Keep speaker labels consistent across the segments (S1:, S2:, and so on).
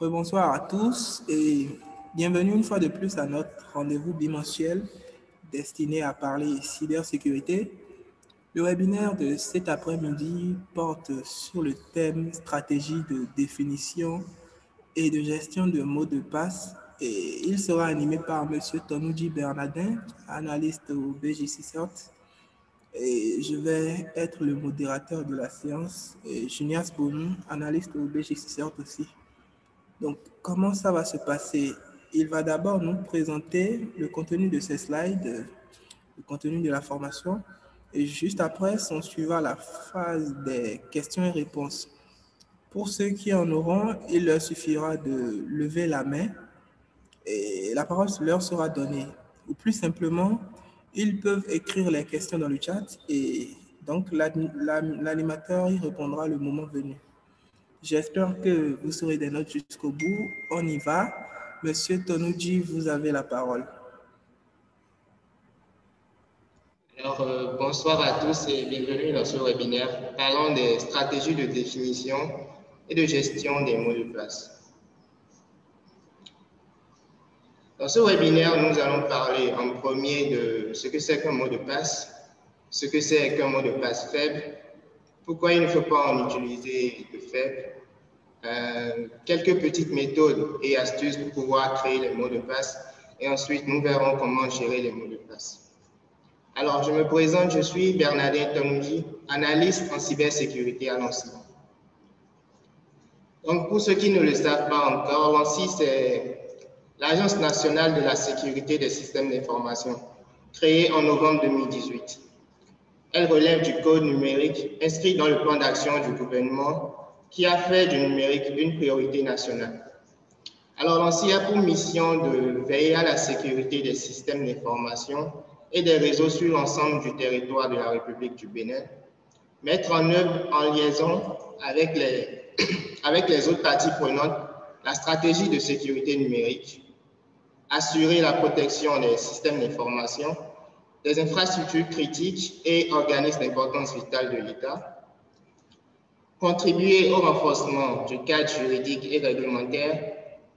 S1: Bonsoir à tous et bienvenue une fois de plus à notre rendez-vous bimensuel destiné à parler cybersécurité. Le webinaire de cet après-midi porte sur le thème stratégie de définition et de gestion de mots de passe et il sera animé par M. Tonouji Bernardin, analyste au BGC-CERT, et je vais être le modérateur de la séance, et Junias Bonou, analyste au BGC-CERT aussi. Donc, comment ça va se passer? Il va d'abord nous présenter le contenu de ces slides, le contenu de la formation, et juste après, s'en suivra la phase des questions et réponses. Pour ceux qui en auront, il leur suffira de lever la main et la parole leur sera donnée. Ou plus simplement, ils peuvent écrire les questions dans le chat et donc l'animateur y répondra le moment venu. J'espère que vous serez des notes jusqu'au bout. On y va. Monsieur Tonouji, vous avez la parole.
S2: Alors, bonsoir à tous et bienvenue dans ce webinaire parlant des stratégies de définition et de gestion des mots de passe. Dans ce webinaire, nous allons parler en premier de ce que c'est qu'un mot de passe, ce que c'est qu'un mot de passe faible, pourquoi il ne faut pas en utiliser de faible, quelques petites méthodes et astuces pour pouvoir créer les mots de passe et ensuite nous verrons comment gérer les mots de passe. Alors, je me présente, je suis Bernardin Tonouji, analyste en cybersécurité à l'ANSSI. Donc, pour ceux qui ne le savent pas encore, l'ANSSI, c'est l'Agence nationale de la sécurité des systèmes d'information, créée en novembre 2018. Elle relève du code numérique inscrit dans le plan d'action du gouvernement qui a fait du numérique une priorité nationale. Alors, l'ANSSI a pour mission de veiller à la sécurité des systèmes d'information et des réseaux sur l'ensemble du territoire de la République du Bénin, mettre en œuvre en liaison avec les autres parties prenantes la stratégie de sécurité numérique, assurer la protection des systèmes d'information, des infrastructures critiques et organismes d'importance vitale de l'État, contribuer au renforcement du cadre juridique et réglementaire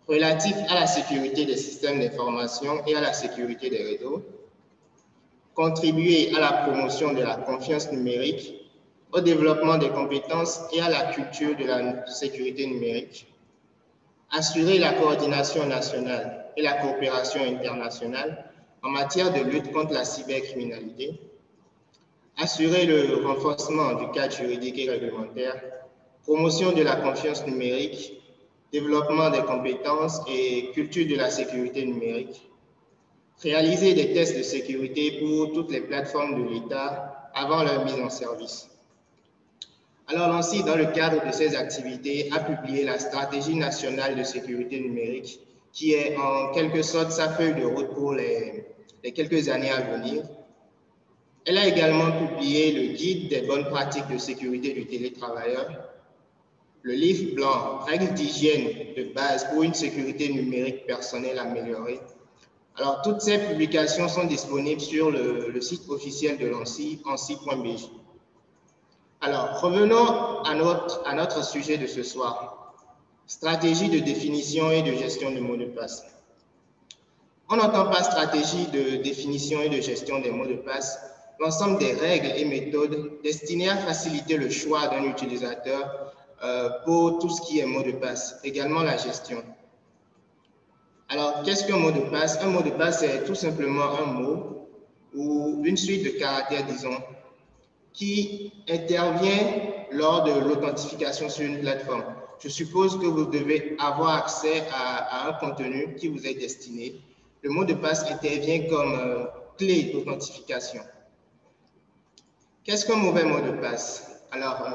S2: relatif à la sécurité des systèmes d'information et à la sécurité des réseaux, contribuer à la promotion de la confiance numérique, au développement des compétences et à la culture de la sécurité numérique, assurer la coordination nationale et la coopération internationale en matière de lutte contre la cybercriminalité, assurer le renforcement du cadre juridique et réglementaire, promotion de la confiance numérique, développement des compétences et culture de la sécurité numérique, réaliser des tests de sécurité pour toutes les plateformes de l'État avant leur mise en service. Alors, l'ANSSI, dans le cadre de ses activités, a publié la stratégie nationale de sécurité numérique, qui est en quelque sorte sa feuille de route pour les quelques années à venir. Elle a également publié le guide des bonnes pratiques de sécurité du télétravailleur, le livre blanc, règles d'hygiène de base pour une sécurité numérique personnelle améliorée. Alors, toutes ces publications sont disponibles sur le site officiel de l'ANSSI, ansi.bj. Alors, revenons à notre sujet de ce soir, stratégie de définition et de gestion de mots de passe. On n'entend pas stratégie de définition et de gestion des mots de passe, l'ensemble des règles et méthodes destinées à faciliter le choix d'un utilisateur pour tout ce qui est mot de passe, également la gestion. Alors, qu'est-ce qu'un mot de passe? Un mot de passe, c'est tout simplement un mot ou une suite de caractères, disons, qui intervient lors de l'authentification sur une plateforme. Je suppose que vous devez avoir accès à un contenu qui vous est destiné. Le mot de passe intervient comme clé d'authentification. Qu'est-ce qu'un mauvais mot de passe? Alors,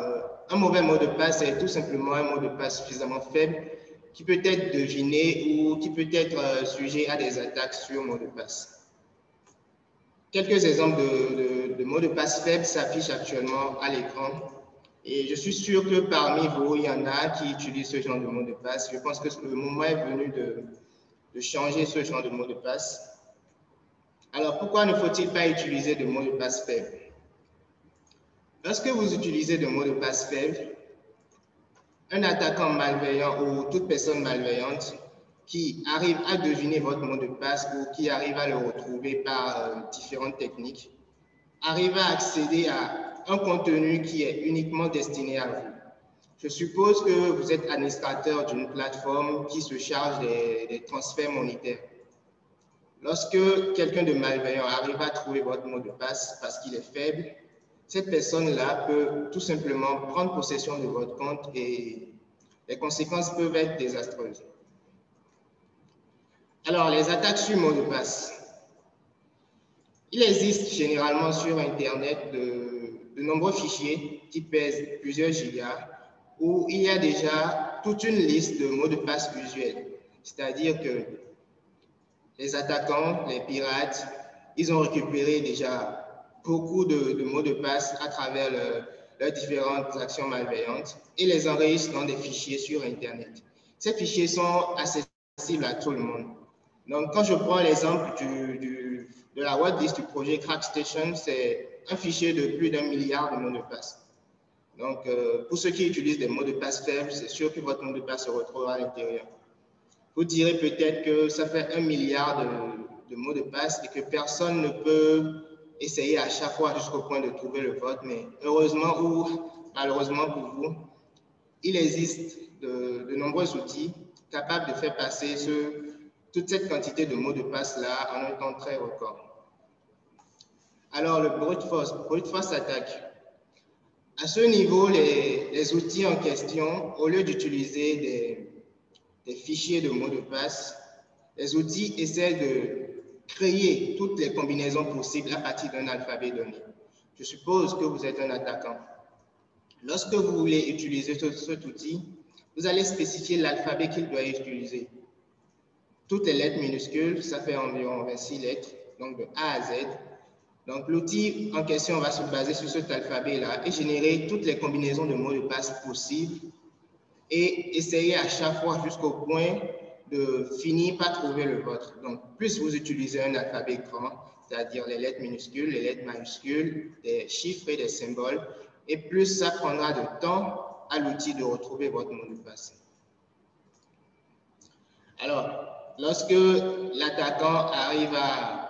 S2: un mauvais mot de passe, c'est tout simplement un mot de passe suffisamment faible qui peut être deviné ou qui peut être sujet à des attaques sur mot de passe. Quelques exemples de mots de passe faibles s'affichent actuellement à l'écran et je suis sûr que parmi vous, il y en a qui utilisent ce genre de mot de passe. Je pense que le moment est venu de changer ce genre de mot de passe. Alors, pourquoi ne faut-il pas utiliser de mots de passe faibles? Lorsque vous utilisez de mots de passe faibles, un attaquant malveillant ou toute personne malveillante qui arrive à deviner votre mot de passe ou qui arrive à le retrouver par différentes techniques, arrive à accéder à un contenu qui est uniquement destiné à vous. Je suppose que vous êtes administrateur d'une plateforme qui se charge des transferts monétaires. Lorsque quelqu'un de malveillant arrive à trouver votre mot de passe parce qu'il est faible, cette personne-là peut tout simplement prendre possession de votre compte et les conséquences peuvent être désastreuses. Alors, les attaques sur mot de passe. Il existe généralement sur Internet de nombreux fichiers qui pèsent plusieurs gigas où il y a déjà toute une liste de mots de passe usuels. C'est-à-dire que les attaquants, les pirates, ils ont récupéré déjà beaucoup de mots de passe à travers leurs différentes actions malveillantes et les enregistrent dans des fichiers sur Internet. Ces fichiers sont accessibles à tout le monde. Donc, quand je prends l'exemple de la whitelist du projet CrackStation, c'est un fichier de plus d'1 milliard de mots de passe. Donc, pour ceux qui utilisent des mots de passe faibles, c'est sûr que votre mot de passe se retrouvera à l'intérieur. Vous direz peut-être que ça fait 1 milliard de mots de passe et que personne ne peut essayer à chaque fois jusqu'au point de trouver le vôtre, mais heureusement ou malheureusement pour vous, il existe de nombreux outils capables de faire passer toute cette quantité de mots de passe-là en un temps très record. Alors, le brute force attaque. À ce niveau, les outils en question, au lieu d'utiliser des fichiers de mots de passe, les outils essaient de créer toutes les combinaisons possibles à partir d'un alphabet donné. Je suppose que vous êtes un attaquant. Lorsque vous voulez utiliser cet outil, vous allez spécifier l'alphabet qu'il doit utiliser. Toutes les lettres minuscules, ça fait environ 26 lettres, donc de A à Z. Donc l'outil en question va se baser sur cet alphabet-là et générer toutes les combinaisons de mots de passe possibles et essayer à chaque fois jusqu'au point de finir par trouver le vôtre. Donc, plus vous utilisez un alphabet grand, c'est-à-dire les lettres minuscules, les lettres majuscules, des chiffres et des symboles, et plus ça prendra de temps à l'outil de retrouver votre mot de passe. Alors, lorsque l'attaquant arrive à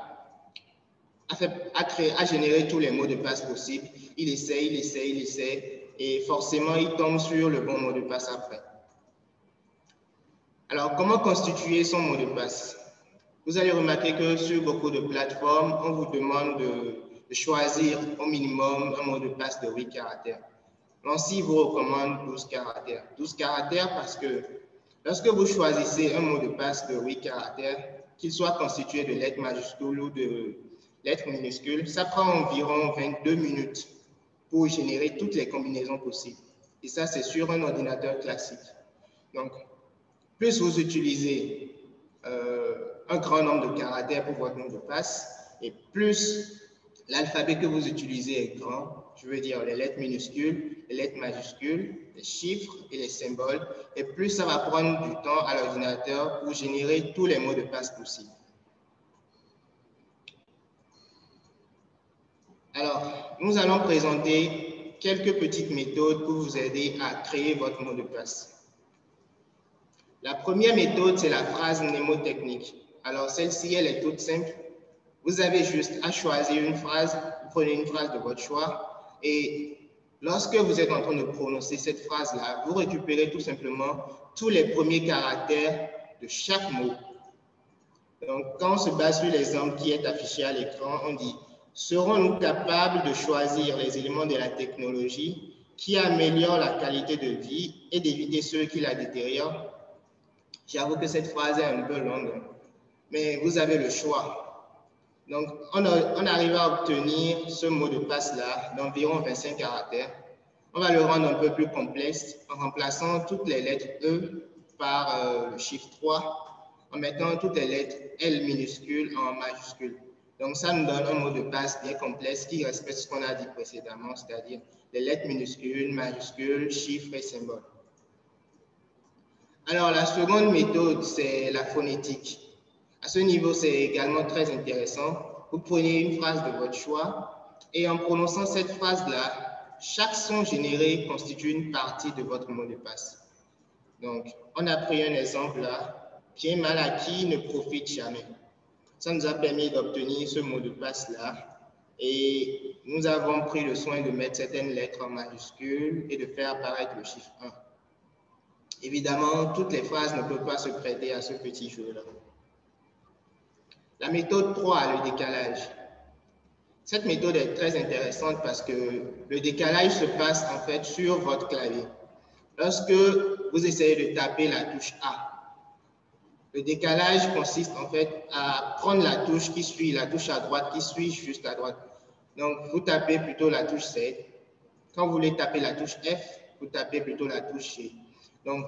S2: générer tous les mots de passe possibles, il essaie, et forcément, il tombe sur le bon mot de passe après. Alors, comment constituer son mot de passe? Vous allez remarquer que sur beaucoup de plateformes, on vous demande de choisir au minimum un mot de passe de 8 caractères. L'ANSSI vous recommande 12 caractères. 12 caractères parce que lorsque vous choisissez un mot de passe de 8 caractères, qu'il soit constitué de lettres majuscules ou de lettres minuscules, ça prend environ 22 minutes pour générer toutes les combinaisons possibles. Et ça, c'est sur un ordinateur classique. Donc, plus vous utilisez un grand nombre de caractères pour votre mot de passe, et plus l'alphabet que vous utilisez est grand, je veux dire les lettres minuscules, les lettres majuscules, les chiffres et les symboles, et plus ça va prendre du temps à l'ordinateur pour générer tous les mots de passe possibles. Alors, nous allons présenter quelques petites méthodes pour vous aider à créer votre mot de passe. La première méthode, c'est la phrase mnémotechnique. Alors, celle-ci, elle est toute simple. Vous avez juste à choisir une phrase, vous prenez une phrase de votre choix, et lorsque vous êtes en train de prononcer cette phrase-là, vous récupérez tout simplement tous les premiers caractères de chaque mot. Donc, quand on se base sur l'exemple qui est affiché à l'écran, on dit « Serons-nous capables de choisir les éléments de la technologie qui améliorent la qualité de vie et d'éviter ceux qui la détériorent ?» J'avoue que cette phrase est un peu longue, mais vous avez le choix. Donc, on arrive à obtenir ce mot de passe-là d'environ 25 caractères. On va le rendre un peu plus complexe en remplaçant toutes les lettres E par le chiffre 3, en mettant toutes les lettres L minuscules en majuscules. Donc, ça nous donne un mot de passe bien complexe qui respecte ce qu'on a dit précédemment, c'est-à-dire les lettres minuscules, majuscules, chiffres et symboles. Alors, la seconde méthode, c'est la phonétique. À ce niveau, c'est également très intéressant. Vous prenez une phrase de votre choix et en prononçant cette phrase-là, chaque son généré constitue une partie de votre mot de passe. Donc, on a pris un exemple là, bien mal acquis ne profite jamais. Ça nous a permis d'obtenir ce mot de passe-là. Et nous avons pris le soin de mettre certaines lettres en majuscules et de faire apparaître le chiffre 1. Évidemment, toutes les phrases ne peuvent pas se prêter à ce petit jeu-là. La méthode 3, le décalage. Cette méthode est très intéressante parce que le décalage se passe en fait sur votre clavier. Lorsque vous essayez de taper la touche A, le décalage consiste en fait à prendre la touche qui suit, la touche à droite qui suit juste à droite. Donc, vous tapez plutôt la touche C. Quand vous voulez taper la touche F, vous tapez plutôt la touche G. Donc,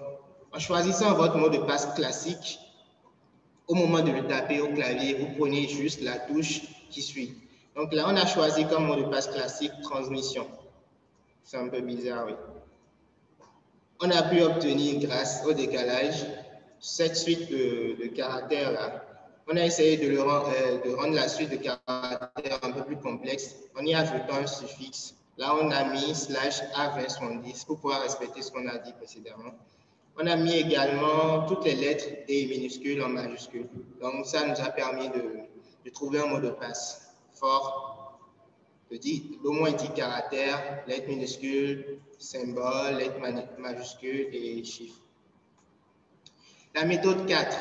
S2: en choisissant votre mot de passe classique, au moment de le taper au clavier, vous prenez juste la touche qui suit. Donc là, on a choisi comme mot de passe classique transmission. C'est un peu bizarre, oui. On a pu obtenir, grâce au décalage, cette suite de caractères-là. On a essayé de rendre la suite de caractères un peu plus complexe en y ajoutant un suffixe. Là, on a mis /A2070 pour pouvoir respecter ce qu'on a dit précédemment. On a mis également toutes les lettres D minuscules en majuscules. Donc, ça nous a permis de trouver un mot de passe fort, d'au moins 10 caractères, lettres minuscules, symboles, lettres majuscules et chiffres. La méthode 4,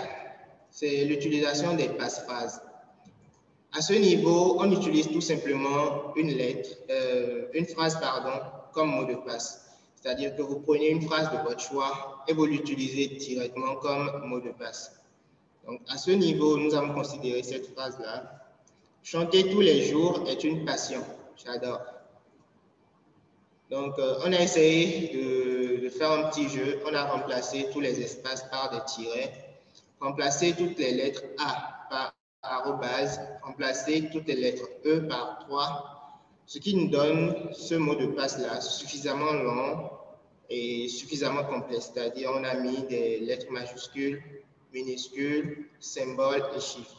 S2: c'est l'utilisation des passe-phrases. À ce niveau, on utilise tout simplement une phrase, comme mot de passe. C'est-à-dire que vous prenez une phrase de votre choix et vous l'utilisez directement comme mot de passe. Donc, à ce niveau, nous avons considéré cette phrase-là. Chanter tous les jours est une passion. J'adore. Donc, on a essayé de faire un petit jeu. On a remplacé tous les espaces par des tirets, remplacé toutes les lettres A par arrobase, remplacer toutes les lettres E par 3, ce qui nous donne ce mot de passe-là suffisamment long et suffisamment complexe. C'est-à-dire, on a mis des lettres majuscules, minuscules, symboles et chiffres.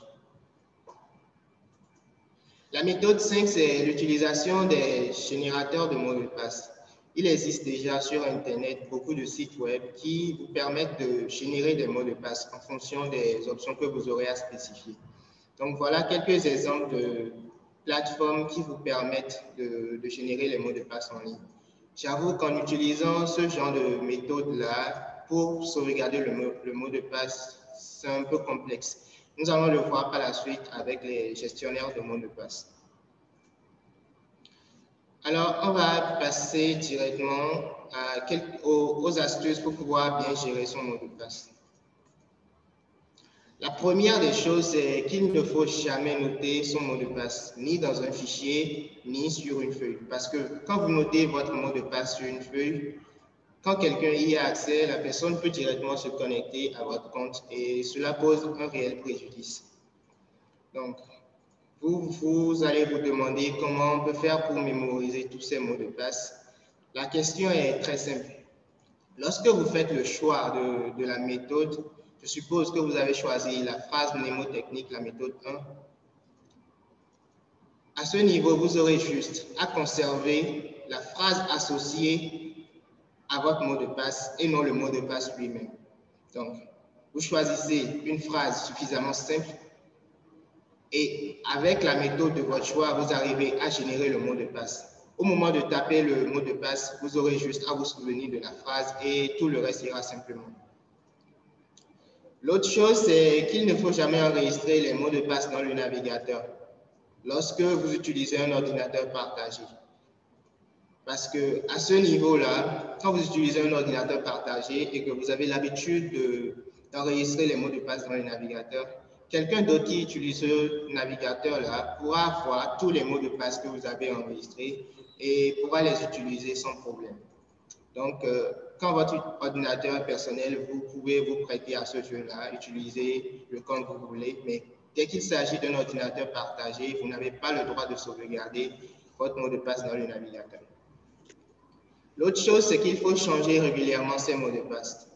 S2: La méthode 5, c'est l'utilisation des générateurs de mots de passe. Il existe déjà sur Internet beaucoup de sites web qui vous permettent de générer des mots de passe en fonction des options que vous aurez à spécifier. Donc, voilà quelques exemples de plateformes qui vous permettent de générer les mots de passe en ligne. J'avoue qu'en utilisant ce genre de méthode-là pour sauvegarder le mot de passe, c'est un peu complexe. Nous allons le voir par la suite avec les gestionnaires de mots de passe. Alors, on va passer directement aux astuces pour pouvoir bien gérer son mot de passe. La première des choses, c'est qu'il ne faut jamais noter son mot de passe, ni dans un fichier, ni sur une feuille. Parce que quand vous notez votre mot de passe sur une feuille, quand quelqu'un y a accès, la personne peut directement se connecter à votre compte et cela pose un réel préjudice. Donc, vous allez vous demander comment on peut faire pour mémoriser tous ces mots de passe. La question est très simple. Lorsque vous faites le choix de la méthode, je suppose que vous avez choisi la phrase mnémotechnique, la méthode 1. À ce niveau, vous aurez juste à conserver la phrase associée à votre mot de passe et non le mot de passe lui-même. Donc, vous choisissez une phrase suffisamment simple et avec la méthode de votre choix, vous arrivez à générer le mot de passe. Au moment de taper le mot de passe, vous aurez juste à vous souvenir de la phrase et tout le reste ira simplement. L'autre chose, c'est qu'il ne faut jamais enregistrer les mots de passe dans le navigateur lorsque vous utilisez un ordinateur partagé. Parce qu'à ce niveau-là, quand vous utilisez un ordinateur partagé et que vous avez l'habitude d'enregistrer les mots de passe dans le navigateur, quelqu'un d'autre qui utilise ce navigateur-là pourra voir tous les mots de passe que vous avez enregistrés et pourra les utiliser sans problème. Donc, quand votre ordinateur personnel, vous pouvez vous prêter à ce jeu-là, utiliser le compte que vous voulez, mais dès qu'il s'agit d'un ordinateur partagé, vous n'avez pas le droit de sauvegarder votre mot de passe dans le navigateur. L'autre chose, c'est qu'il faut changer régulièrement ces mots de passe.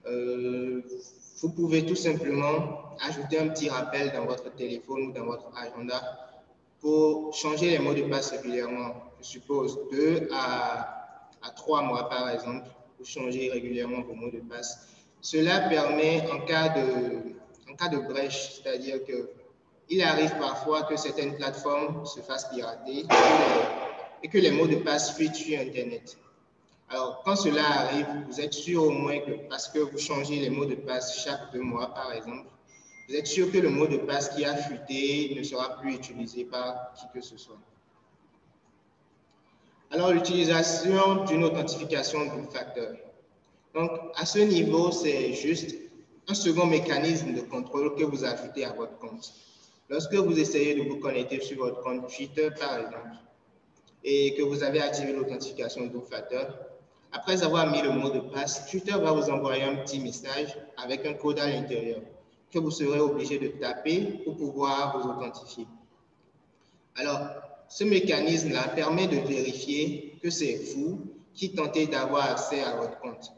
S2: Vous pouvez tout simplement ajouter un petit rappel dans votre téléphone ou dans votre agenda pour changer les mots de passe régulièrement. Je suppose 2 à 3 mois par exemple, vous changez régulièrement vos mots de passe. Cela permet en cas de brèche, c'est-à-dire qu'il arrive parfois que certaines plateformes se fassent pirater et que les mots de passe fuitent sur Internet. Alors, quand cela arrive, vous êtes sûr au moins que, parce que vous changez les mots de passe chaque 2 mois, par exemple, vous êtes sûr que le mot de passe qui a fuité ne sera plus utilisé par qui que ce soit. Alors, l'utilisation d'une authentification double facteur. Donc, à ce niveau, c'est juste un second mécanisme de contrôle que vous ajoutez à votre compte. Lorsque vous essayez de vous connecter sur votre compte Twitter, par exemple, et que vous avez activé l'authentification double facteur, après avoir mis le mot de passe, Twitter va vous envoyer un petit message avec un code à l'intérieur que vous serez obligé de taper pour pouvoir vous authentifier. Alors, ce mécanisme-là permet de vérifier que c'est vous qui tentez d'avoir accès à votre compte.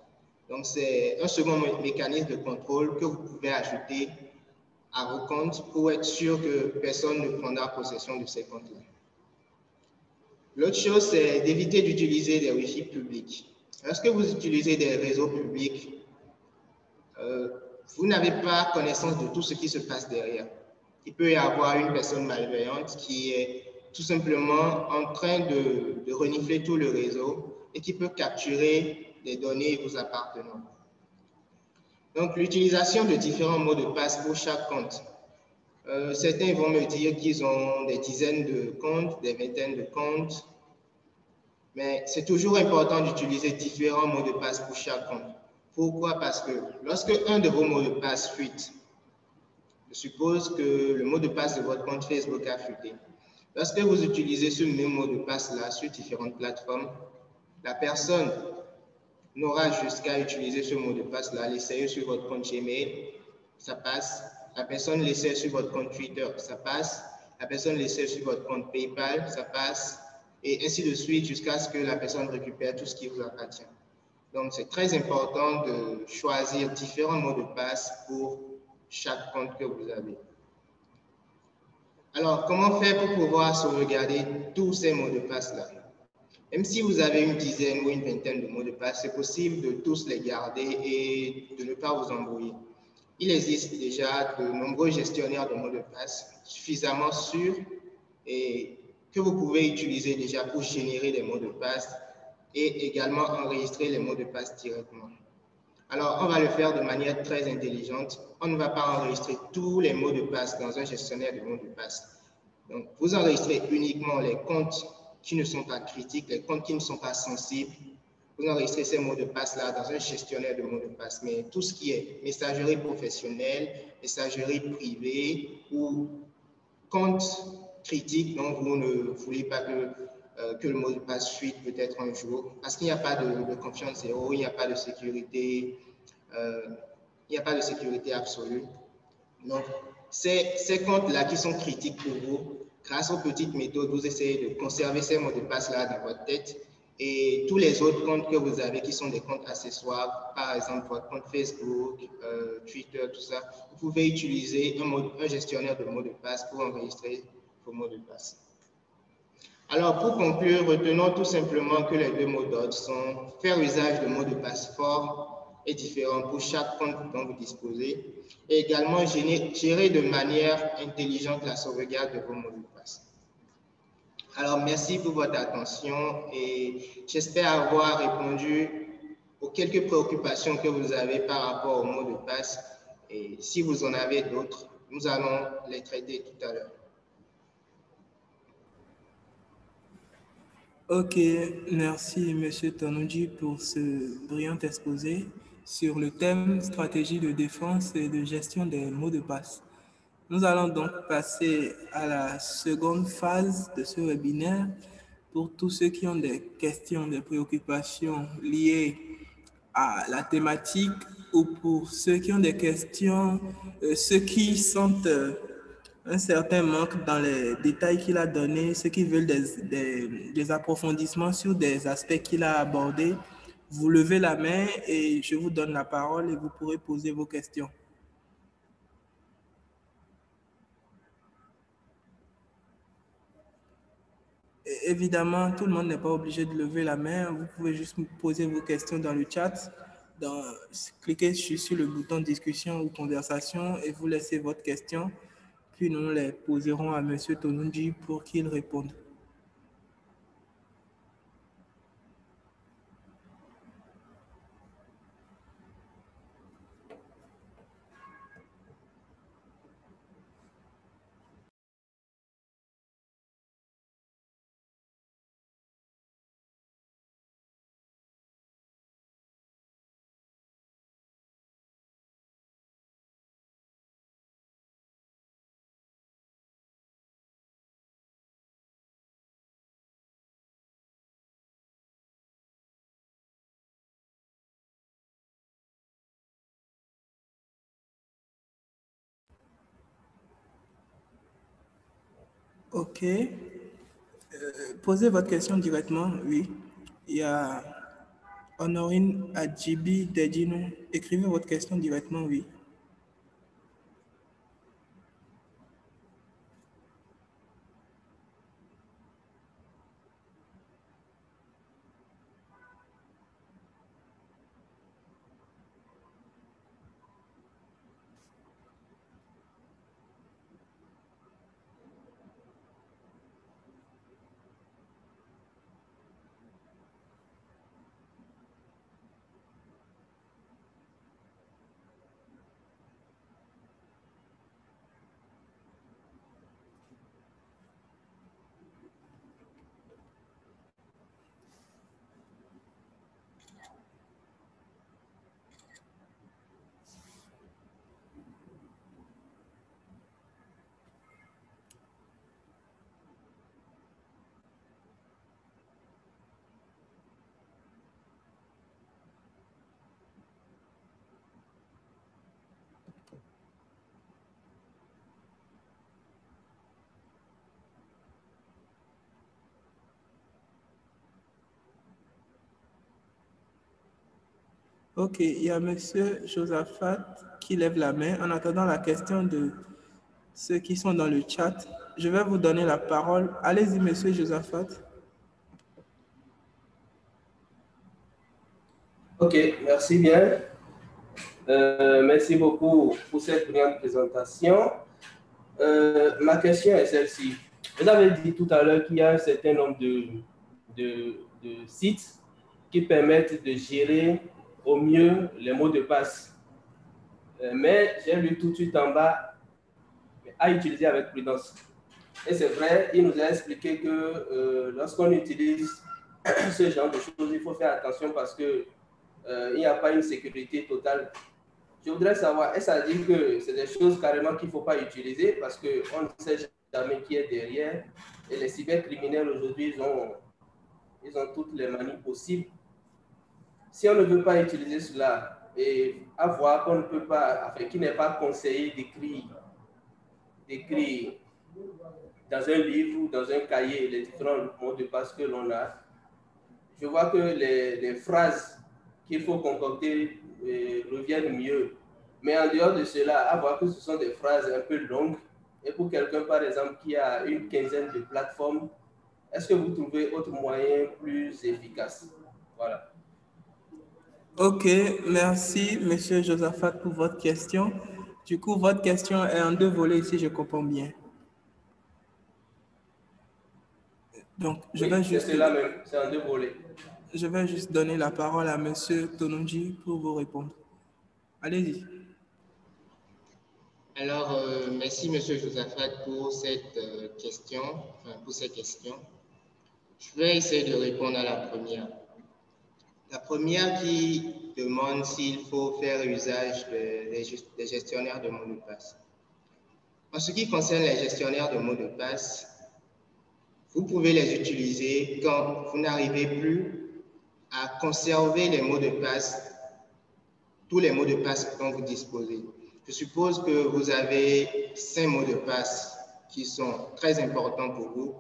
S2: Donc, c'est un second mécanisme de contrôle que vous pouvez ajouter à vos comptes pour être sûr que personne ne prendra possession de ces comptes-là. L'autre chose, c'est d'éviter d'utiliser des Wi-Fi publics. Lorsque vous utilisez des réseaux publics, vous n'avez pas connaissance de tout ce qui se passe derrière. Il peut y avoir une personne malveillante qui est tout simplement en train de renifler tout le réseau et qui peut capturer des données vous appartenant. Donc, l'utilisation de différents mots de passe pour chaque compte. Certains vont me dire qu'ils ont des dizaines de comptes, des vingtaines de comptes, mais c'est toujours important d'utiliser différents mots de passe pour chaque compte. Pourquoi? Parce que lorsque un de vos mots de passe fuite, je suppose que le mot de passe de votre compte Facebook a fuité. Lorsque vous utilisez ce même mot de passe-là sur différentes plateformes, la personne n'aura jusqu'à utiliser ce mot de passe-là, l'essayer sur votre compte Gmail, ça passe. La personne l'essaie sur votre compte Twitter, ça passe. La personne l'essaie sur votre compte PayPal, ça passe. Et ainsi de suite jusqu'à ce que la personne récupère tout ce qui vous appartient. Donc, c'est très important de choisir différents mots de passe pour chaque compte que vous avez. Alors, comment faire pour pouvoir sauvegarder tous ces mots de passe-là? Même si vous avez une dizaine ou une vingtaine de mots de passe, c'est possible de tous les garder et de ne pas vous embrouiller. Il existe déjà de nombreux gestionnaires de mots de passe suffisamment sûrs et que vous pouvez utiliser déjà pour générer des mots de passe et également enregistrer les mots de passe directement. Alors, on va le faire de manière très intelligente. On ne va pas enregistrer tous les mots de passe dans un gestionnaire de mots de passe. Donc, vous enregistrez uniquement les comptes qui ne sont pas critiques, les comptes qui ne sont pas sensibles. Vous enregistrez ces mots de passe-là dans un gestionnaire de mots de passe. Mais tout ce qui est messagerie professionnelle, messagerie privée ou compte critique dont vous ne voulez pas que le mot de passe fuite peut-être un jour, parce qu'il n'y a pas de confiance zéro, il n'y a pas de sécurité, absolue. Donc, ces comptes-là qui sont critiques pour vous, grâce aux petites méthodes, vous essayez de conserver ces mots de passe-là dans votre tête. Et tous les autres comptes que vous avez qui sont des comptes accessoires, par exemple votre compte Facebook, Twitter, tout ça, vous pouvez utiliser un gestionnaire de mots de passe pour enregistrer vos mots de passe. Alors, pour conclure, retenons tout simplement que les deux mots d'ordre sont faire usage de mots de passe forts et différents pour chaque compte dont vous disposez et également gérer de manière intelligente la sauvegarde de vos mots de passe. Alors, merci pour votre attention et j'espère avoir répondu aux quelques préoccupations que vous avez par rapport aux mots de passe. Et si vous en avez d'autres, nous allons les traiter tout à l'heure.
S1: Ok, merci M. Tonouji pour ce brillant exposé sur le thème stratégie de défense et de gestion des mots de passe. Nous allons donc passer à la seconde phase de ce webinaire pour tous ceux qui ont des questions, des préoccupations liées à la thématique ou pour ceux qui ont des questions, ceux qui sentent un certain manque dans les détails qu'il a donnés, ceux qui veulent des approfondissements sur des aspects qu'il a abordés, vous levez la main et je vous donne la parole et vous pourrez poser vos questions. Évidemment, tout le monde n'est pas obligé de lever la main. Vous pouvez juste poser vos questions dans le chat. Cliquez sur le bouton discussion ou conversation et vous laissez votre question. Puis nous les poserons à M. Tonunji pour qu'il réponde. OK. Posez votre question directement, oui. Il y a Honorine Adjibi Dedino. Écrivez votre question directement, oui. OK, il y a M. Josaphat qui lève la main. En attendant la question de ceux qui sont dans le chat, je vais vous donner la parole. Allez-y, M. Josaphat.
S3: OK, merci bien. Merci beaucoup pour cette brillante présentation. Ma question est celle-ci. Vous avez dit tout à l'heure qu'il y a un certain nombre de sites qui permettent de gérer au mieux les mots de passe. Mais j'ai lu tout de suite en bas à utiliser avec prudence. Et c'est vrai, il nous a expliqué que lorsqu'on utilise ce genre de choses, il faut faire attention parce que il n'y a pas une sécurité totale. Je voudrais savoir, est-ce à dire que c'est des choses carrément qu'il ne faut pas utiliser parce qu'on ne sait jamais qui est derrière et les cybercriminels aujourd'hui, ils ont toutes les manies possibles. Si on ne veut pas utiliser cela et avoir qu'on ne peut pas, enfin, qu'il n'est pas conseillé d'écrire dans un livre ou dans un cahier les différents mots de passe que l'on a, je vois que les phrases qu'il faut concocter reviennent mieux. Mais en dehors de cela, à voir que ce sont des phrases un peu longues, et pour quelqu'un, par exemple, qui a une quinzaine de plateformes, est-ce que vous trouvez autre moyen plus efficace? Voilà.
S1: OK, merci, M. Josaphat, pour votre question. Du coup, votre question est en deux volets, si je comprends bien. Donc,
S3: je vais juste... C'est cela même, c'est en deux volets.
S1: Je vais juste donner la parole à M. Tonunji pour vous répondre. Allez-y.
S2: Alors, merci M. Josaphat pour cette question, pour ces questions. Je vais essayer de répondre à la première. La première qui demande s'il faut faire usage des gestionnaires de mots de passe. En ce qui concerne les gestionnaires de mots de passe, vous pouvez les utiliser quand vous n'arrivez plus à conserver les mots de passe, tous les mots de passe dont vous disposez. Je suppose que vous avez 5 mots de passe qui sont très importants pour vous.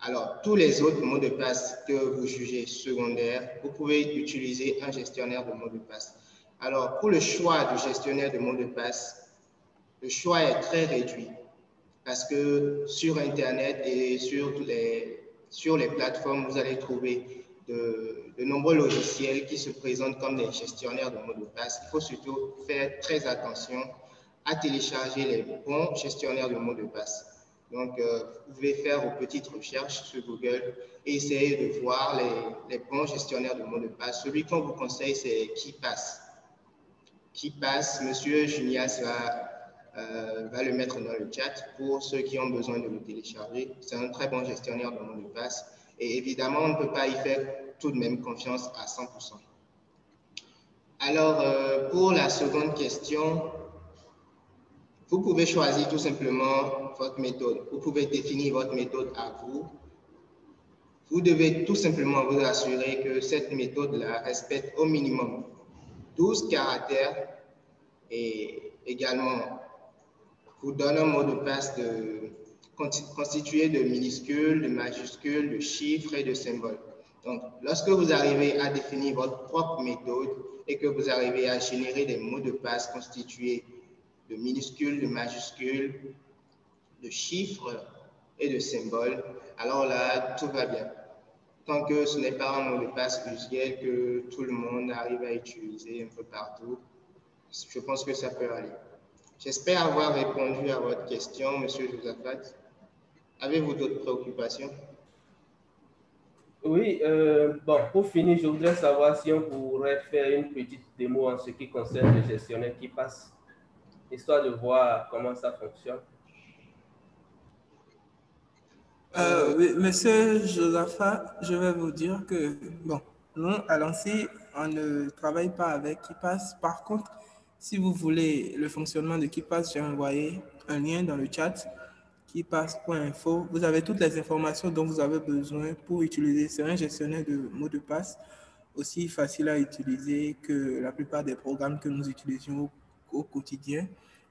S2: Alors, tous les autres mots de passe que vous jugez secondaires, vous pouvez utiliser un gestionnaire de mots de passe. Alors, pour le choix du gestionnaire de mots de passe, le choix est très réduit parce que sur Internet et sur sur les plateformes, vous allez trouver de nombreux logiciels qui se présentent comme des gestionnaires de mots de passe. Il faut surtout faire très attention à télécharger les bons gestionnaires de mots de passe. Donc, vous pouvez faire vos petites recherches sur Google et essayer de voir les bons gestionnaires de mots de passe. Celui qu'on vous conseille, c'est KeePass. KeePass, Monsieur Junias va le mettre dans le chat pour ceux qui ont besoin de le télécharger. C'est un très bon gestionnaire de mots de passe. Et évidemment, on ne peut pas y faire tout de même confiance à 100%. Alors, pour la seconde question, vous pouvez choisir tout simplement votre méthode. Vous pouvez définir votre méthode à vous. Vous devez tout simplement vous assurer que cette méthode-là respecte au minimum 12 caractères et également vous donne un mot de passe constitué de minuscules, de majuscules, de chiffres et de symboles. Donc, lorsque vous arrivez à définir votre propre méthode et que vous arrivez à générer des mots de passe constitués de minuscules, de majuscules, de chiffres et de symboles, alors là, tout va bien. Tant que ce n'est pas un mot de passe usuel que tout le monde arrive à utiliser un peu partout, je pense que ça peut aller. J'espère avoir répondu à votre question, Monsieur Josaphat. Avez-vous d'autres préoccupations?
S3: Oui, bon, pour finir, je voudrais savoir si on pourrait faire une petite démo en ce qui concerne le gestionnaire KeePass, histoire de voir comment ça fonctionne.
S1: Oui, Monsieur Josaphat, je vais vous dire que, bon, nous, à l'ANSSI, on ne travaille pas avec KeePass. Par contre, si vous voulez le fonctionnement de KeePass, j'ai envoyé un lien dans le chat, keepass.info. Vous avez toutes les informations dont vous avez besoin pour utiliser. C'est un gestionnaire de mots de passe aussi facile à utiliser que la plupart des programmes que nous utilisons au quotidien.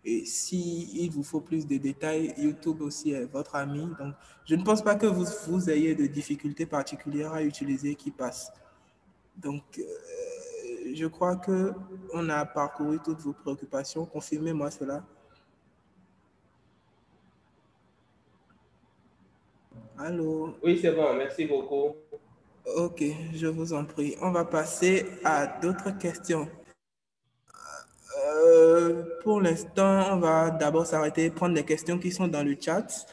S1: Et s'il vous faut plus de détails, YouTube aussi est votre ami. Donc, je ne pense pas que vous ayez de difficultés particulières à utiliser KeePass. Donc, je crois qu'on a parcouru toutes vos préoccupations. Confirmez-moi cela. Allô?
S3: Oui, c'est bon, merci beaucoup.
S1: Ok, je vous en prie. On va passer à d'autres questions. Pour l'instant, on va d'abord s'arrêter, prendre les questions qui sont dans le chat.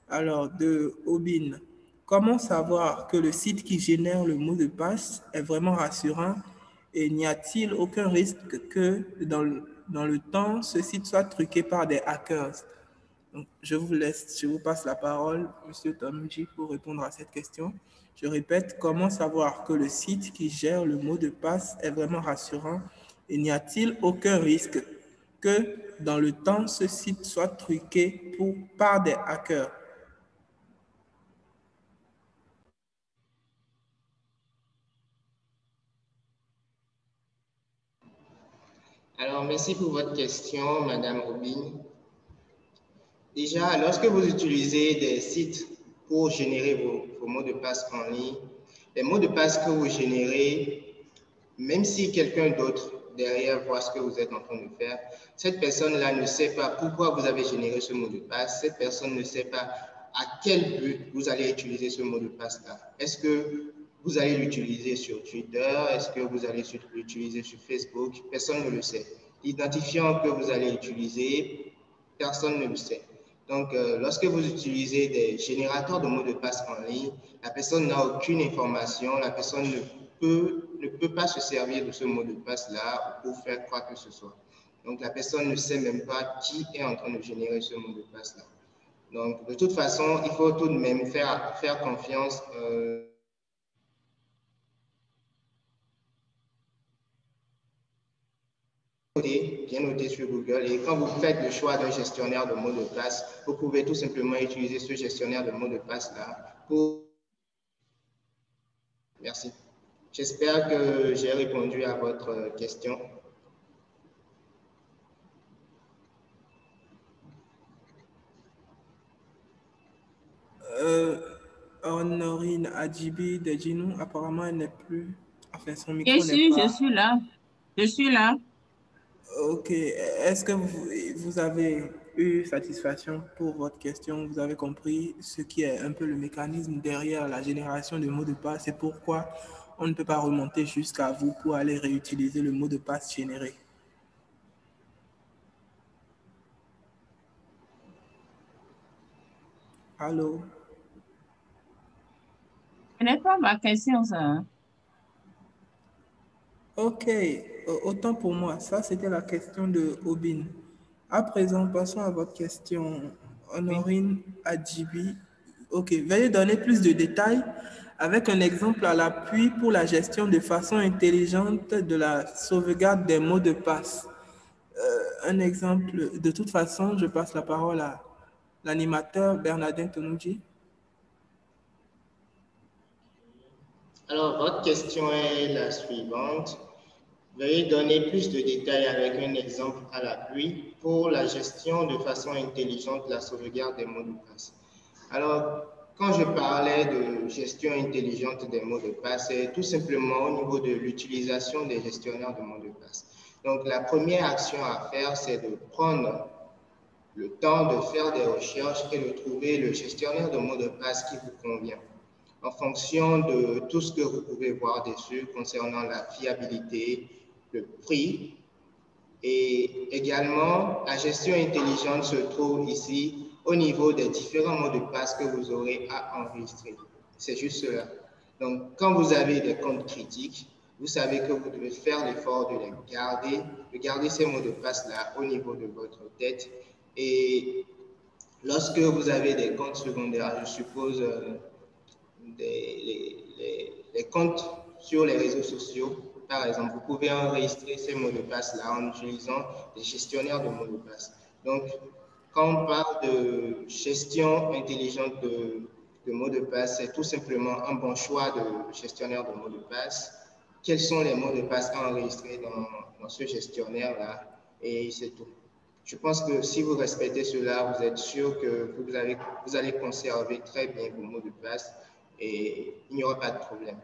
S1: Alors, de Obin, comment savoir que le site qui génère le mot de passe est vraiment rassurant et n'y a-t-il aucun risque que dans le temps, ce site soit truqué par des hackers? Donc, je vous passe la parole, Monsieur Tomji, pour répondre à cette question. Je répète, comment savoir que le site qui gère le mot de passe est vraiment rassurant et n'y a-t-il aucun risque que dans le temps, ce site soit truqué par des hackers?
S2: Alors, merci pour votre question, Madame Robin. Déjà, lorsque vous utilisez des sites pour générer vos mots de passe en ligne, les mots de passe que vous générez, même si quelqu'un d'autre derrière voit ce que vous êtes en train de faire, cette personne-là ne sait pas pourquoi vous avez généré ce mot de passe, cette personne ne sait pas à quel but vous allez utiliser ce mot de passe-là. Est-ce que vous allez l'utiliser sur Twitter? Est-ce que vous allez l'utiliser sur Facebook? Personne ne le sait. L'identifiant que vous allez utiliser, personne ne le sait. Donc, lorsque vous utilisez des générateurs de mots de passe en ligne, la personne n'a aucune information, la personne ne peut pas se servir de ce mot de passe-là pour faire quoi que ce soit. Donc, la personne ne sait même pas qui est en train de générer ce mot de passe-là. Donc, de toute façon, il faut tout de même faire confiance. Bien noté sur Google, et quand vous faites le choix d'un gestionnaire de mots de passe, vous pouvez tout simplement utiliser ce gestionnaire de mots de passe-là pour... Merci. J'espère que j'ai répondu à votre question.
S1: Honorine Adjibi Dejinou, apparemment, elle n'est plus... Enfin, son micro
S4: Je
S1: n'est pas...
S4: suis là. Je suis là.
S1: Ok. Est-ce que vous avez eu satisfaction pour votre question. Vous avez compris ce qui est un peu le mécanisme derrière la génération de mots de passe et pourquoi on ne peut pas remonter jusqu'à vous pour aller réutiliser le mot de passe généré. Allô?
S4: Ce n'est pas ma question, ça. Hein?
S1: Ok, autant pour moi. Ça, c'était la question de Obin. À présent, passons à votre question, Honorine Adjibi. Ok, veuillez donner plus de détails avec un exemple à l'appui pour la gestion de façon intelligente de la sauvegarde des mots de passe. Un exemple, de toute façon, je passe la parole à l'animateur Bernardin Tonouji.
S2: Alors, votre question est la suivante. Veuillez donner plus de détails avec un exemple à l'appui pour la gestion de façon intelligente de la sauvegarde des mots de passe. Alors, quand je parlais de gestion intelligente des mots de passe, c'est tout simplement au niveau de l'utilisation des gestionnaires de mots de passe. Donc, la première action à faire, c'est de prendre le temps de faire des recherches et de trouver le gestionnaire de mots de passe qui vous convient en fonction de tout ce que vous pouvez voir dessus concernant la fiabilité, le prix et également la gestion intelligente se trouve ici au niveau des différents mots de passe que vous aurez à enregistrer. C'est juste cela. Donc, quand vous avez des comptes critiques, vous savez que vous devez faire l'effort de garder ces mots de passe-là au niveau de votre tête. Et lorsque vous avez des comptes secondaires, je suppose les comptes sur les réseaux sociaux, par exemple, vous pouvez enregistrer ces mots de passe-là en utilisant des gestionnaires de mots de passe. Donc, quand on parle de gestion intelligente de mots de passe, c'est tout simplement un bon choix de gestionnaire de mots de passe. Quels sont les mots de passe à enregistrer dans ce gestionnaire-là? Et c'est tout. Je pense que si vous respectez cela, vous êtes sûr que vous allez conserver très bien vos mots de passe et il n'y aura pas de problème.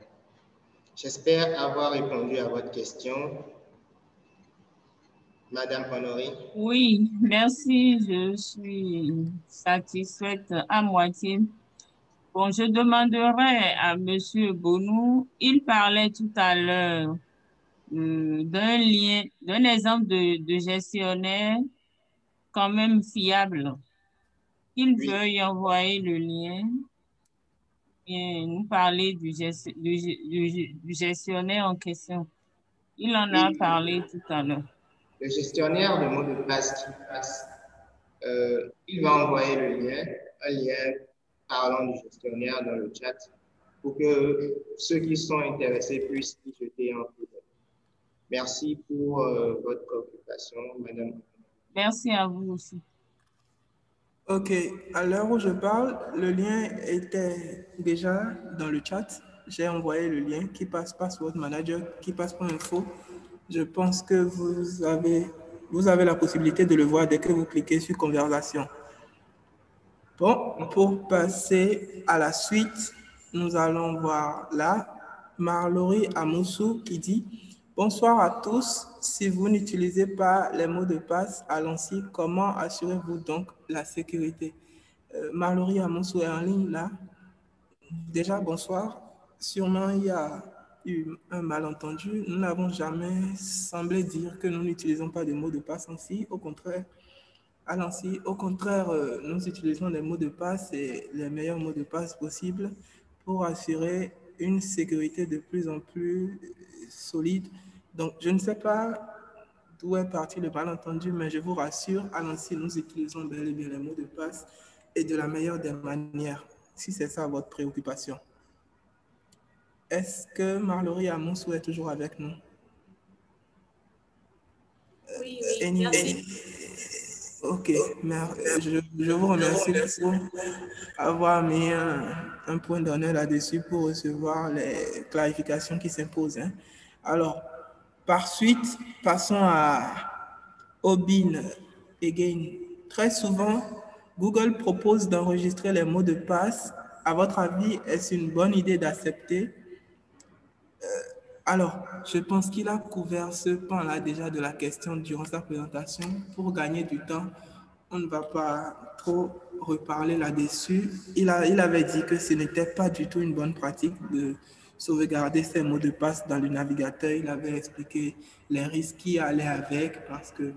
S2: J'espère avoir répondu à votre question. Madame Honoré.
S4: Oui, merci. Je suis satisfaite à moitié. Bon, je demanderai à Monsieur Bonou, il parlait tout à l'heure d'un lien, d'un exemple de gestionnaire quand même fiable. Il
S2: Oui.
S4: veuille envoyer le lien et nous parler du gestionnaire en question. Il en a
S2: Oui.
S4: parlé tout à l'heure.
S2: Le gestionnaire de mots de passe qui passe, il va envoyer un lien parlant du gestionnaire dans le chat pour que ceux qui sont intéressés puissent y jeter un coup d'œil. Merci pour votre préoccupation, Madame.
S4: Merci à vous aussi.
S1: Ok, à l'heure où je parle, le lien était déjà dans le chat. J'ai envoyé le lien qui passe Password Manager, qui passe pour info. Je pense que vous avez la possibilité de le voir dès que vous cliquez sur conversation. Bon, pour passer à la suite, nous allons voir là Marlorie Amoussou qui dit « Bonsoir à tous. Si vous n'utilisez pas les mots de passe à l'ancien, comment assurez-vous donc la sécurité ?» Marlorie Amoussou est en ligne là. Déjà, bonsoir. Sûrement, il y a eu un malentendu. Nous n'avons jamais semblé dire que nous n'utilisons pas de mots de passe ainsi. Au contraire, nous utilisons les mots de passe et les meilleurs mots de passe possibles pour assurer une sécurité de plus en plus solide. Donc, je ne sais pas d'où est parti le malentendu, mais je vous rassure, à Nancy, nous utilisons bel et bien les mots de passe et de la meilleure des manières, si c'est ça votre préoccupation. Est-ce que Marlorie Amoussou est toujours avec nous?
S5: Oui, merci.
S1: Ok, je vous remercie pour avoir mis un point d'honneur là-dessus pour recevoir les clarifications qui s'imposent. Hein. Alors, par suite, passons à Obin again. Très souvent, Google propose d'enregistrer les mots de passe. À votre avis, est-ce une bonne idée d'accepter? Alors, je pense qu'il a couvert ce pan-là déjà de la question durant sa présentation. Pour gagner du temps, on ne va pas trop reparler là-dessus. Il avait dit que ce n'était pas du tout une bonne pratique de sauvegarder ses mots de passe dans le navigateur. Il avait expliqué les risques qui allaient avec parce que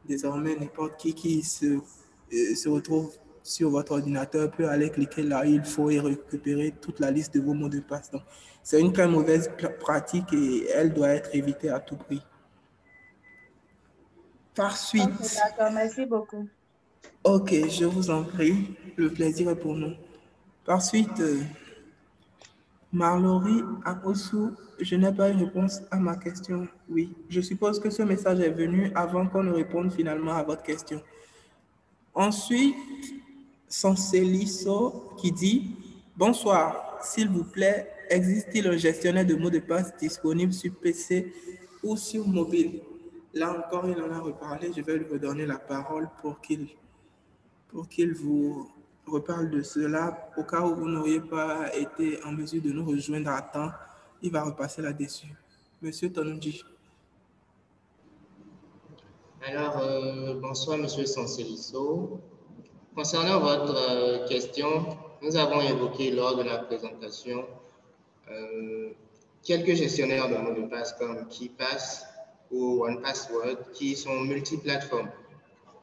S1: désormais, n'importe qui se retrouve sur votre ordinateur peut aller cliquer là où il faut et récupérer toute la liste de vos mots de passe. Donc, c'est une très mauvaise pratique et elle doit être évitée à tout prix. Par suite.
S5: Ok, d'accord, merci beaucoup.
S1: Ok, je vous en prie. Le plaisir est pour nous. Par suite, Marlorie Akosu, je n'ai pas eu réponse à ma question. Oui, je suppose que ce message est venu avant qu'on ne réponde finalement à votre question. Ensuite, Sanseliso qui dit « Bonsoir, s'il vous plaît, existe-t-il un gestionnaire de mots de passe disponible sur PC ou sur mobile ?» Là encore, il en a reparlé. Je vais lui redonner la parole pour qu'il vous reparle de cela. Au cas où vous n'auriez pas été en mesure de nous rejoindre à temps, il va repasser là-dessus. Monsieur Tononji.
S2: Alors, bonsoir, Monsieur Sanseliso. Concernant votre question, nous avons évoqué lors de la présentation quelques gestionnaires de mots de passe comme KeePass ou OnePassword qui sont multiplateformes.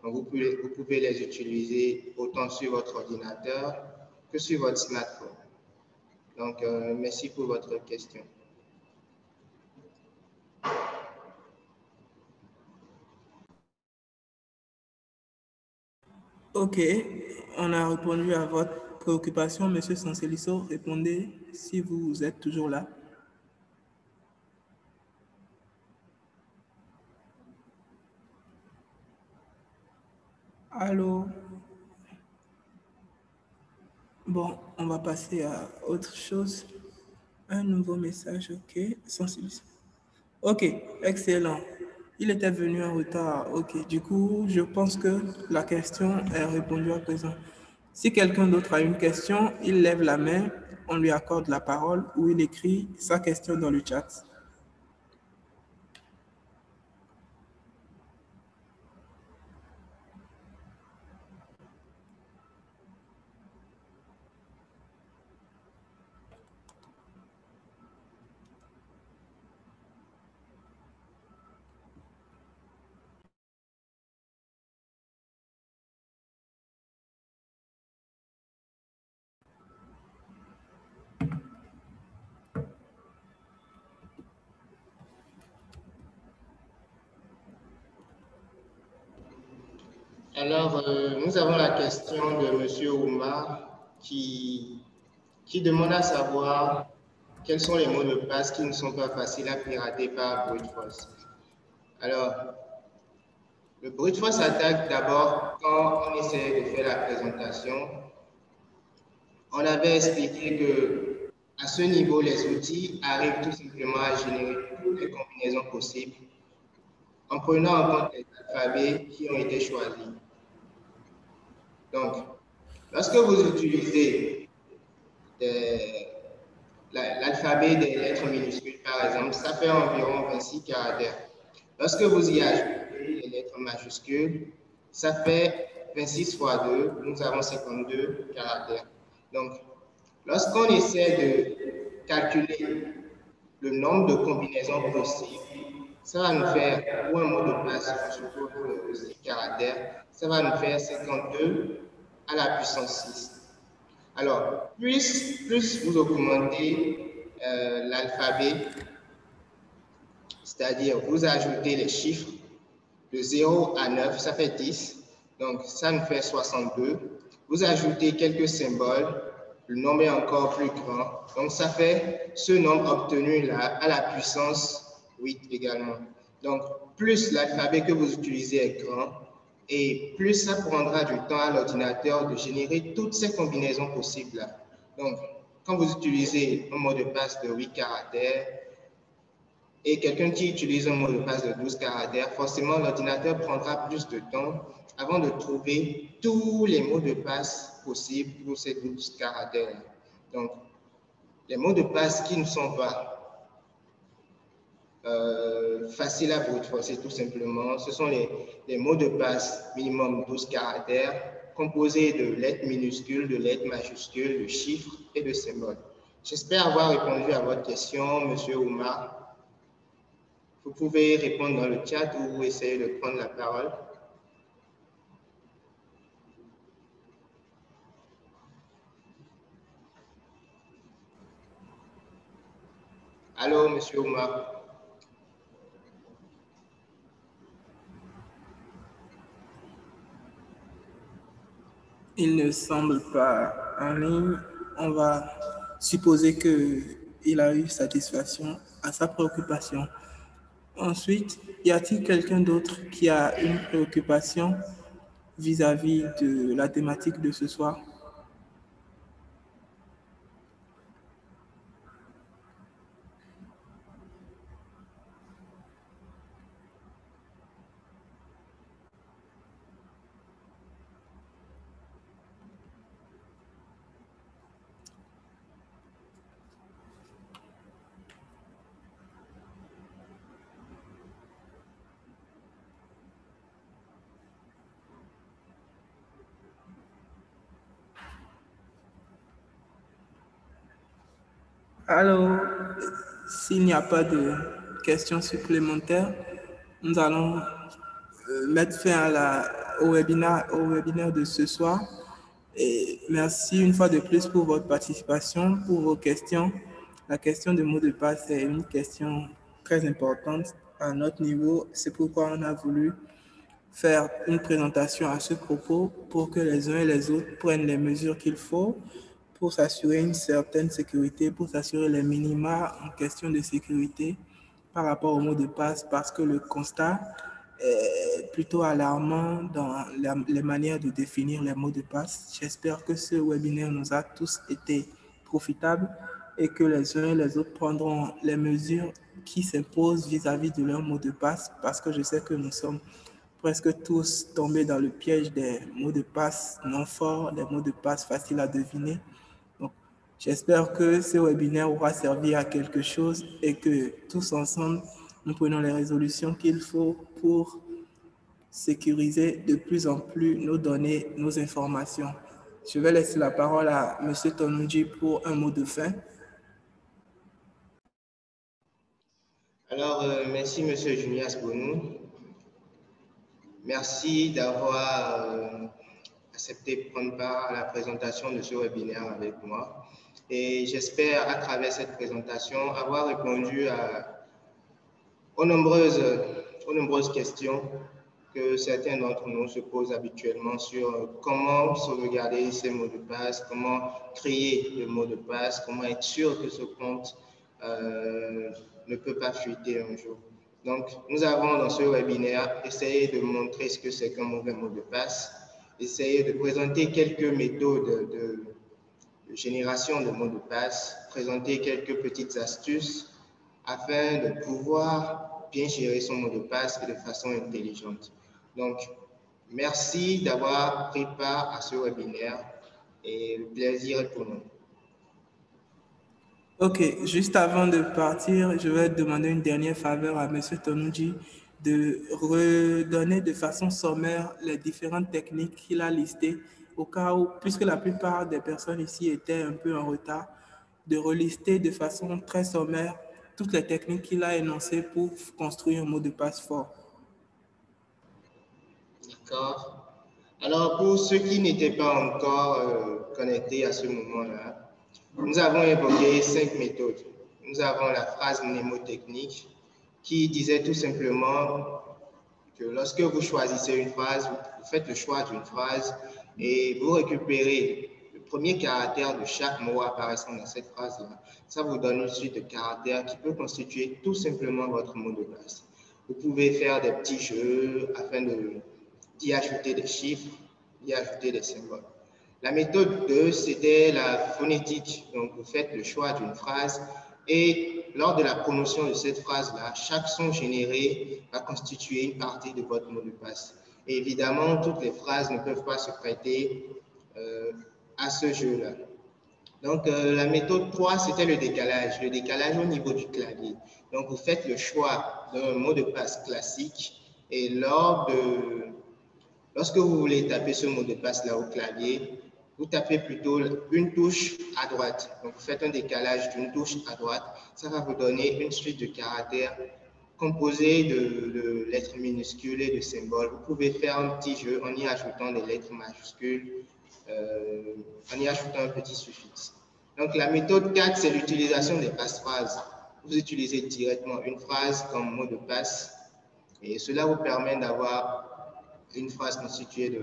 S2: Donc, vous pouvez les utiliser autant sur votre ordinateur que sur votre smartphone. Donc, merci pour votre question.
S1: Ok, on a répondu à votre préoccupation, Monsieur Sanseliso. Répondez si vous êtes toujours là. Allô? Bon, on va passer à autre chose. Un nouveau message, ok. Sanseliso. Ok, excellent. Il était venu en retard. Ok, du coup, je pense que la question est répondue à présent. Si quelqu'un d'autre a une question, il lève la main, on lui accorde la parole ou il écrit sa question dans le chat.
S2: Alors, nous avons la question de M. Oumar qui demande à savoir quels sont les mots de passe qui ne sont pas faciles à pirater par brute force. Alors, le brute force attaque d'abord quand on essaie de faire la présentation. On avait expliqué que à ce niveau, les outils arrivent tout simplement à générer toutes les combinaisons possibles en prenant en compte les alphabets qui ont été choisis. Donc, lorsque vous utilisez l'alphabet des lettres minuscules, par exemple, ça fait environ 26 caractères. Lorsque vous y ajoutez les lettres majuscules, ça fait 26 fois 2, nous avons 52 caractères. Donc, lorsqu'on essaie de calculer le nombre de combinaisons possibles, ça va nous faire, pour un mot de passe, je suppose, de 6 caractères, ça va nous faire 52 à la puissance 6. Alors, plus vous augmentez l'alphabet, c'est-à-dire vous ajoutez les chiffres de 0 à 9, ça fait 10, donc ça nous fait 62. Vous ajoutez quelques symboles, le nombre est encore plus grand, donc ça fait ce nombre obtenu là à la puissance 8 également. Donc, plus l'alphabet que vous utilisez est grand, et plus ça prendra du temps à l'ordinateur de générer toutes ces combinaisons possibles là. Donc, quand vous utilisez un mot de passe de 8 caractères et quelqu'un qui utilise un mot de passe de 12 caractères, forcément l'ordinateur prendra plus de temps avant de trouver tous les mots de passe possibles pour ces 12 caractères. Donc, les mots de passe qui ne sont pas faciles à brute forcer tout simplement. Ce sont les mots de passe minimum 12 caractères composés de lettres minuscules, de lettres majuscules, de chiffres et de symboles. J'espère avoir répondu à votre question, Monsieur Oumar. Vous pouvez répondre dans le chat ou essayer de prendre la parole. Allô, Monsieur Oumar.
S1: Il ne semble pas en ligne. On va supposer qu'il a eu satisfaction à sa préoccupation. Ensuite, y a-t-il quelqu'un d'autre qui a une préoccupation vis-à-vis de la thématique de ce soir? Alors, s'il n'y a pas de questions supplémentaires, nous allons mettre fin au webinaire de ce soir. Et merci une fois de plus pour votre participation, pour vos questions. La question de mot de passe est une question très importante à notre niveau. C'est pourquoi on a voulu faire une présentation à ce propos pour que les uns et les autres prennent les mesures qu'il faut pour s'assurer une certaine sécurité, pour s'assurer les minima en question de sécurité par rapport au mot de passe, parce que le constat est plutôt alarmant dans les manières de définir les mots de passe. J'espère que ce webinaire nous a tous été profitable et que les uns et les autres prendront les mesures qui s'imposent vis-à-vis de leur mot de passe, parce que je sais que nous sommes presque tous tombés dans le piège des mots de passe non forts, des mots de passe faciles à deviner. Donc, j'espère que ce webinaire aura servi à quelque chose et que tous ensemble, nous prenons les résolutions qu'il faut pour sécuriser de plus en plus nos données, nos informations. Je vais laisser la parole à M. Tonunji pour un mot de fin.
S2: Alors, merci M. Junias Bonou. Merci d'avoir accepté de prendre part à la présentation de ce webinaire avec moi. Et j'espère, à travers cette présentation, avoir répondu aux nombreuses questions que certains d'entre nous se posent habituellement sur comment sauvegarder ces mots de passe, comment créer le mot de passe, comment être sûr que ce compte ne peut pas fuiter un jour. Donc, nous avons dans ce webinaire essayé de montrer ce que c'est qu'un mauvais mot de passe, essayé de présenter quelques méthodes de génération de mots de passe, présenter quelques petites astuces afin de pouvoir bien gérer son mot de passe et de façon intelligente. Donc, merci d'avoir pris part à ce webinaire et le plaisir est pour nous.
S1: Ok, juste avant de partir, je vais demander une dernière faveur à M. Tonunji de redonner de façon sommaire les différentes techniques qu'il a listées au cas où, puisque la plupart des personnes ici étaient un peu en retard, de relister de façon très sommaire toutes les techniques qu'il a énoncées pour construire un mot de passe fort.
S2: D'accord. Alors, pour ceux qui n'étaient pas encore connectés à ce moment-là, nous avons évoqué 5 méthodes. Nous avons la phrase mnémotechnique qui disait tout simplement que lorsque vous choisissez une phrase, vous faites le choix d'une phrase et vous récupérez le premier caractère de chaque mot apparaissant dans cette phrase-là. Ça vous donne une suite de caractères qui peut constituer tout simplement votre mot de passe. Vous pouvez faire des petits jeux afin d'y ajouter des chiffres, d'y ajouter des symboles. La méthode 2, c'était la phonétique. Donc, vous faites le choix d'une phrase et lors de la prononciation de cette phrase-là, chaque son généré va constituer une partie de votre mot de passe. Et évidemment, toutes les phrases ne peuvent pas se prêter à ce jeu-là. Donc, la méthode 3, c'était le décalage au niveau du clavier. Donc, vous faites le choix d'un mot de passe classique et lorsque vous voulez taper ce mot de passe là au clavier, vous tapez plutôt une touche à droite. Donc, vous faites un décalage d'une touche à droite. Ça va vous donner une suite de caractères composés de lettres minuscules et de symboles. Vous pouvez faire un petit jeu en y ajoutant des lettres majuscules, en y ajoutant un petit suffixe. Donc, la méthode 4, c'est l'utilisation des passe-phrases. Vous utilisez directement une phrase comme mot de passe et cela vous permet d'avoir une phrase constituée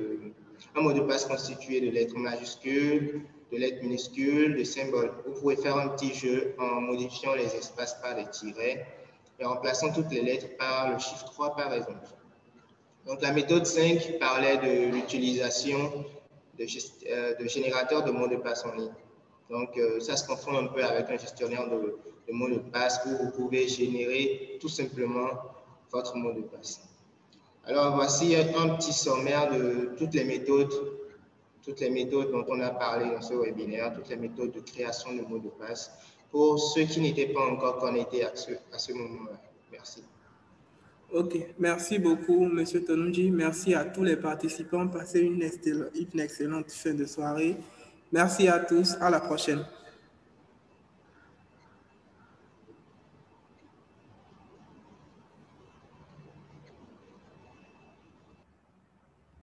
S2: un mot de passe constitué de lettres majuscules, de lettres minuscules, de symboles. Vous pouvez faire un petit jeu en modifiant les espaces par des tirets et en remplaçant toutes les lettres par le chiffre 3 par exemple. Donc la méthode 5 parlait de l'utilisation de générateurs de mots de passe en ligne. Donc ça se confond un peu avec un gestionnaire de mots de passe où vous pouvez générer tout simplement votre mot de passe. Alors, voici un petit sommaire de toutes les méthodes dont on a parlé dans ce webinaire, toutes les méthodes de création de mots de passe pour ceux qui n'étaient pas encore connectés à ce moment-là. Merci.
S1: Ok, merci beaucoup, M. Tonunji. Merci à tous les participants. Passez une excellente fin de soirée. Merci à tous. À la prochaine.